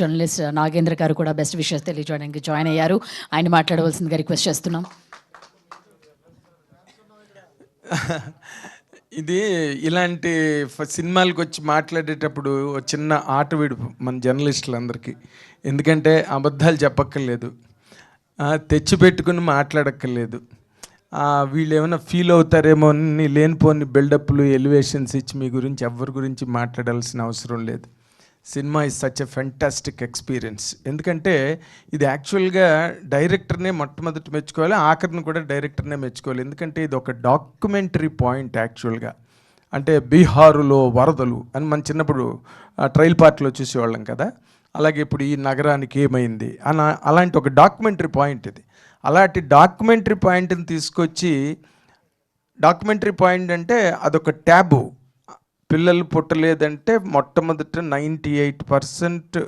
Journalist Nagendra గారు కూడా best wishes తెలియజేయడానికి జాయిన్ అయ్యారు. ఆయన మాట్లాడవలసిందిగా రిక్వెస్ట్ చేస్తున్నాం. ఇది ఇలాంటి సినిమాలకు వచ్చి మాట్లాడేటప్పుడు చిన్న ఆట విడుపు మన జర్నలిస్టులందరికీ. ఎందుకంటే అబద్ధాలు చెప్పక్కర్లేదు, తెచ్చిపెట్టుకుని మాట్లాడక్కర్లేదు. వీళ్ళు ఏమైనా ఫీల్ అవుతారేమో అని లేనిపోని బిల్డప్లు, ఎలివేషన్స్ ఇచ్చి మీ గురించి ఎవరి గురించి మాట్లాడాల్సిన అవసరం లేదు. Cinema is such a fantastic experience. ఎందుకంటే ఇది యాక్చువల్గా డైరెక్టర్నే మొట్టమొదటి మెచ్చుకోవాలి, ఆఖరిని కూడా డైరెక్టర్నే మెచ్చుకోవాలి. ఎందుకంటే ఇది ఒక డాక్యుమెంటరీ పాయింట్ యాక్చువల్గా. అంటే బీహారులో వరదలు అని మన చిన్నప్పుడు ట్రైల్ పార్ట్లో చూసేవాళ్ళం కదా, అలాగే ఇప్పుడు ఈ నగరానికి ఏమైంది అలాంటి ఒక డాక్యుమెంటరీ పాయింట్ ఇది. అలాంటి డాక్యుమెంటరీ పాయింట్ని తీసుకొచ్చి, డాక్యుమెంటరీ పాయింట్ అంటే అదొక ట్యాబు. పిల్లలు పుట్టలేదంటే మొట్టమొదట 98%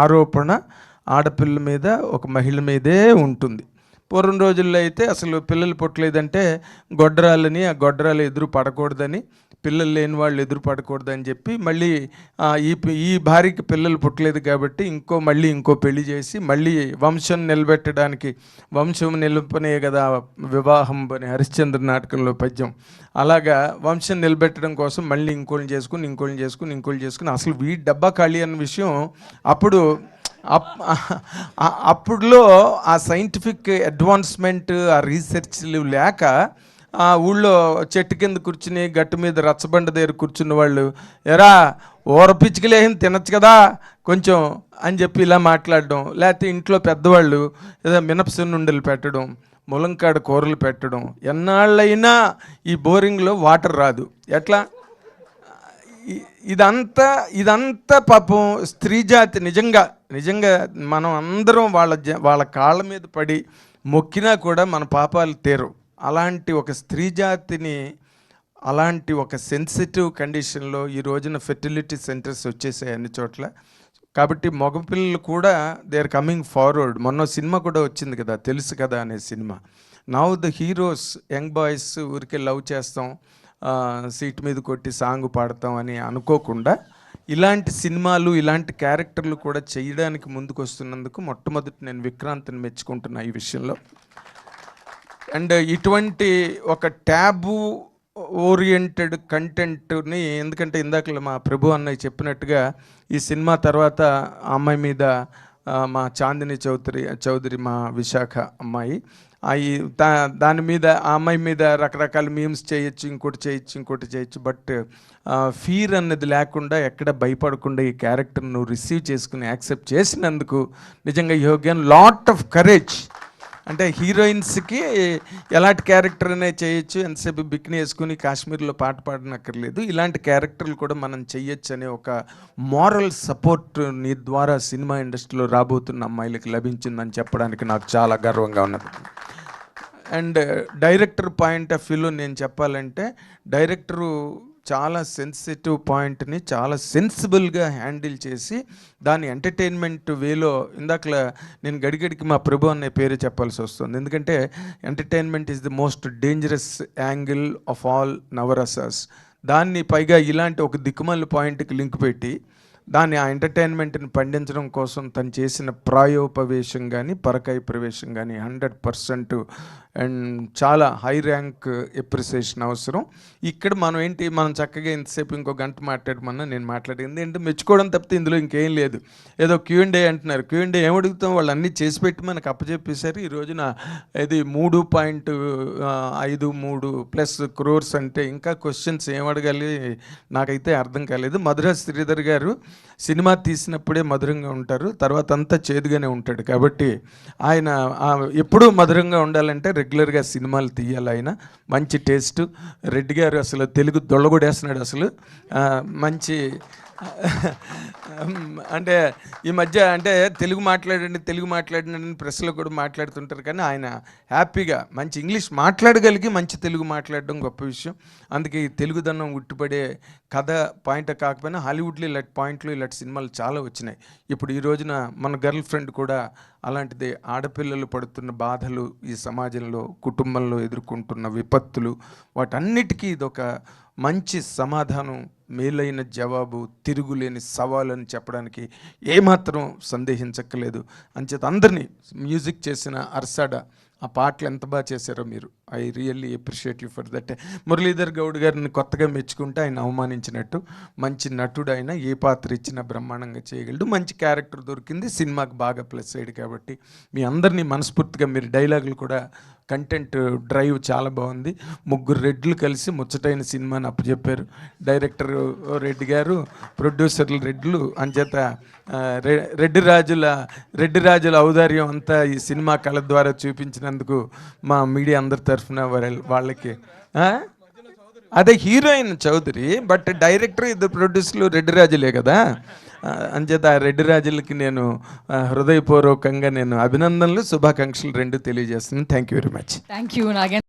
ఆరోపణ ఆడపిల్ల మీద, ఒక మహిళ మీదే ఉంటుంది. పూర్వం రోజుల్లో అయితే అసలు పిల్లలు పుట్టలేదంటే గొడ్రాలని, ఆ గొడ్రాలు ఎదురు పడకూడదని, పిల్లలు లేని వాళ్ళు ఎదురు పడకూడదని చెప్పి మళ్ళీ ఈ భార్యకి పిల్లలు పుట్టలేదు కాబట్టి మళ్ళీ ఇంకో పెళ్లి చేసి మళ్ళీ వంశం నిలబెట్టడానికి, వంశం నిలుపనే కదా వివాహం అని హరిశ్చంద్ర నాటకంలో పద్యం. అలాగా వంశం నిలబెట్టడం కోసం మళ్ళీ ఇంకోళ్ళని చేసుకుని అసలు వీడి డబ్బా ఖాళీ అన్న విషయం అప్పుడులో ఆ సైంటిఫిక్ అడ్వాన్స్మెంట్, ఆ రీసెర్చ్లు లేక ఊళ్ళో చెట్టు కింద కూర్చుని గట్టు మీద రచ్చబండ దగ్గర కూర్చున్న వాళ్ళు, ఎరా ఊర పిచ్చికలేని తినచ్చు కదా కొంచెం అని చెప్పి ఇలా మాట్లాడడం. లేకపోతే ఇంట్లో పెద్దవాళ్ళు ఏదో మినపసున్నుండలు పెట్టడం, ములంకాడ కూరలు పెట్టడం. ఎన్నాళ్ళైనా ఈ బోరింగ్లో వాటర్ రాదు, ఎట్లా? ఇదంతా పాపం స్త్రీ జాతి నిజంగా మనం అందరం వాళ్ళ కాళ్ళ మీద పడి మొక్కినా కూడా మన పాపాలు తీరవు. అలాంటి ఒక స్త్రీ జాతిని, అలాంటి ఒక సెన్సిటివ్ కండిషన్లో ఈ రోజున ఫెర్టిలిటీ సెంటర్స్ వచ్చేసాయి అన్ని చోట్ల. కాబట్టి మగపిల్లలు కూడా దే ఆర్ కమింగ్ ఫార్వర్డ్. మొన్న సినిమా కూడా వచ్చింది కదా, తెలుసు కదా అనే cinema. Now the heroes, young boys ఊరికే లవ్ చేస్తాం, సీట్ మీద కొట్టి సాంగ్ పాడతాం అని అనుకోకుండా ఇలాంటి సినిమాలు, ఇలాంటి క్యారెక్టర్లు కూడా చేయడానికి ముందుకు వస్తున్నందుకు మొట్టమొదటి నేను విక్రాంత్ని మెచ్చుకుంటున్నా ఈ విషయంలో. అండ్ ఇటువంటి ఒక ట్యాబు ఓరియంటెడ్ కంటెంట్ని, ఎందుకంటే ఇందాక మా ప్రభు అన్నయ్య చెప్పినట్టుగా ఈ సినిమా తర్వాత ఆ అమ్మాయి మీద, మా చాందిని చౌదరి మా విశాఖ అమ్మాయి, దాని మీద, ఆ అమ్మాయి మీద రకరకాల మీమ్స్ చేయొచ్చు, ఇంకోటి చేయొచ్చు. బట్ ఫీర్ అన్నది లేకుండా, ఎక్కడ భయపడకుండా ఈ క్యారెక్టర్ను రిసీవ్ చేసుకుని యాక్సెప్ట్ చేసినందుకు నిజంగా you have given lot of courage. అంటే హీరోయిన్స్కి ఎలాంటి క్యారెక్టర్ అనే చేయొచ్చు, ఎంతసేపు బిక్ని వేసుకుని కాశ్మీర్లో పాట పాడనక్కర్లేదు, ఇలాంటి క్యారెక్టర్లు కూడా మనం చెయ్యొచ్చు అనే ఒక మారల్ సపోర్ట్ నీ ద్వారా సినిమా ఇండస్ట్రీలో రాబోతున్న అమ్మాయిలకి లభించిందని చెప్పడానికి నాకు చాలా గర్వంగా ఉన్నది. అండ్ డైరెక్టర్ పాయింట్ ఆఫ్ వ్యూలో నేను చెప్పాలంటే, డైరెక్టరు చాలా సెన్సిటివ్ పాయింట్ని చాలా సెన్సిబుల్గా హ్యాండిల్ చేసి దాన్ని ఎంటర్టైన్మెంట్ వేలో, ఇందాకలా నేను గడిగడికి మా ప్రభు అనే పేరు చెప్పాల్సి వస్తుంది. ఎందుకంటే entertainment is the most dangerous angle of all నవరసాస్. దాన్ని పైగా ఇలాంటి ఒక దిక్కుమల్లి పాయింట్కి లింక్ పెట్టి దాన్ని, ఆ ఎంటర్టైన్మెంట్ని పండించడం కోసం తను చేసిన ప్రాయోపవేశం కానీ, పరకాయ ప్రవేశం కానీ 100% అండ్ చాలా హై ర్యాంక్ ఎప్రిసియేషన్ అవసరం. ఇక్కడ మనం చక్కగా ఇంతసేపు ఇంకో గంట మాట్లాడమన్నా నేను మాట్లాడింది ఏంటంటే మెచ్చుకోవడం తప్పితే ఇందులో ఇంకేం లేదు. ఏదో Q&A అంటున్నారు, Q&A ఏమడుగుతాం, వాళ్ళు అన్నీ చేసి పెట్టి మనకు అప్పచెప్పేశారు. ఈ రోజున ఇది 3.53 crores అంటే ఇంకా క్వశ్చన్స్ ఏం అడగాలి నాకైతే అర్థం కాలేదు. మధురాజ్ శ్రీధర్ గారు సినిమా తీసినప్పుడే మధురంగా ఉంటారు, తర్వాత అంతా చేదుగానే ఉంటాడు. కాబట్టి ఆయన ఎప్పుడూ మధురంగా ఉండాలంటే రెగ్యులర్గా సినిమాలు తీయాలి. ఆయన మంచి టేస్ట్. రెడ్డి గారు అసలు తెలుగు దొల్లగొడేస్తున్నాడు అసలు. మంచి అంటే ఈ మధ్య అంటే తెలుగు మాట్లాడండి ప్రెస్లో కూడా మాట్లాడుతుంటారు, కానీ ఆయన హ్యాపీగా మంచి ఇంగ్లీష్ మాట్లాడగలిగి మంచి తెలుగు మాట్లాడడం గొప్ప విషయం. అందుకే ఈ తెలుగుదనం ఉట్టిపడే కథ పాయింట్ కాకపోయినా హాలీవుడ్లో ఇలాంటి పాయింట్లు, ఇలాంటి సినిమాలు చాలా వచ్చినాయి. ఇప్పుడు ఈ రోజున మన గర్ల్ ఫ్రెండ్ కూడా అలాంటిదే. ఆడపిల్లలు పడుతున్న బాధలు, ఈ సమాజంలో కుటుంబంలో ఎదుర్కొంటున్న విపత్తులు, వాటన్నిటికీ ఇదొక మంచి సమాధానం మేలైన జవాబు, తిరుగులేని సవాలు అని చెప్పడానికి ఏమాత్రం సందేహించక్కలేదు. అంచేత అందరినీ, మ్యూజిక్ చేసిన అర్సాడా, ఆ పాటలు ఎంత బాగా చేశారో మీరు. I really appreciate you for that. Muralidhar Goud గారిని కొత్తగా మెచ్చుకుంటే ఆయన అవమానించినట్టు, మంచి నటుడు ఆయన, ఏ పాత్ర ఇచ్చినా బ్రహ్మాండంగా చేయగలడు. మంచి క్యారెక్టర్ దొరికింది, సినిమాకి బాగా ప్లస్ అయ్యాడు. కాబట్టి మీ అందరినీ మనస్ఫూర్తిగా, మీరు డైలాగులు కూడా, కంటెంట్ డ్రైవ్ చాలా బాగుంది. ముగ్గురు రెడ్లు కలిసి ముచ్చటైన సినిమాని అప్పచెప్పారు. డైరెక్టర్ రెడ్డి గారు, ప్రొడ్యూసర్లు రెడ్లు. అంచేత రెడ్డి రాజుల ఔదార్యం అంతా ఈ సినిమా కళ ద్వారా చూపించినందుకు మా మీడియా అందరి తరఫున వాళ్ళకి అదే హీరోయిన్ చౌదరి, బట్ డైరెక్టర్, ఇద్దరు ప్రొడ్యూసర్లు రెడ్డి రాజులే కదా. అంచేత ఆ రెడ్డి రాజులకి నేను హృదయపూర్వకంగా నేను అభినందనలు, శుభాకాంక్షలు రెండు తెలియజేస్తున్నాను. Thank you very much. Thank you Nagendra.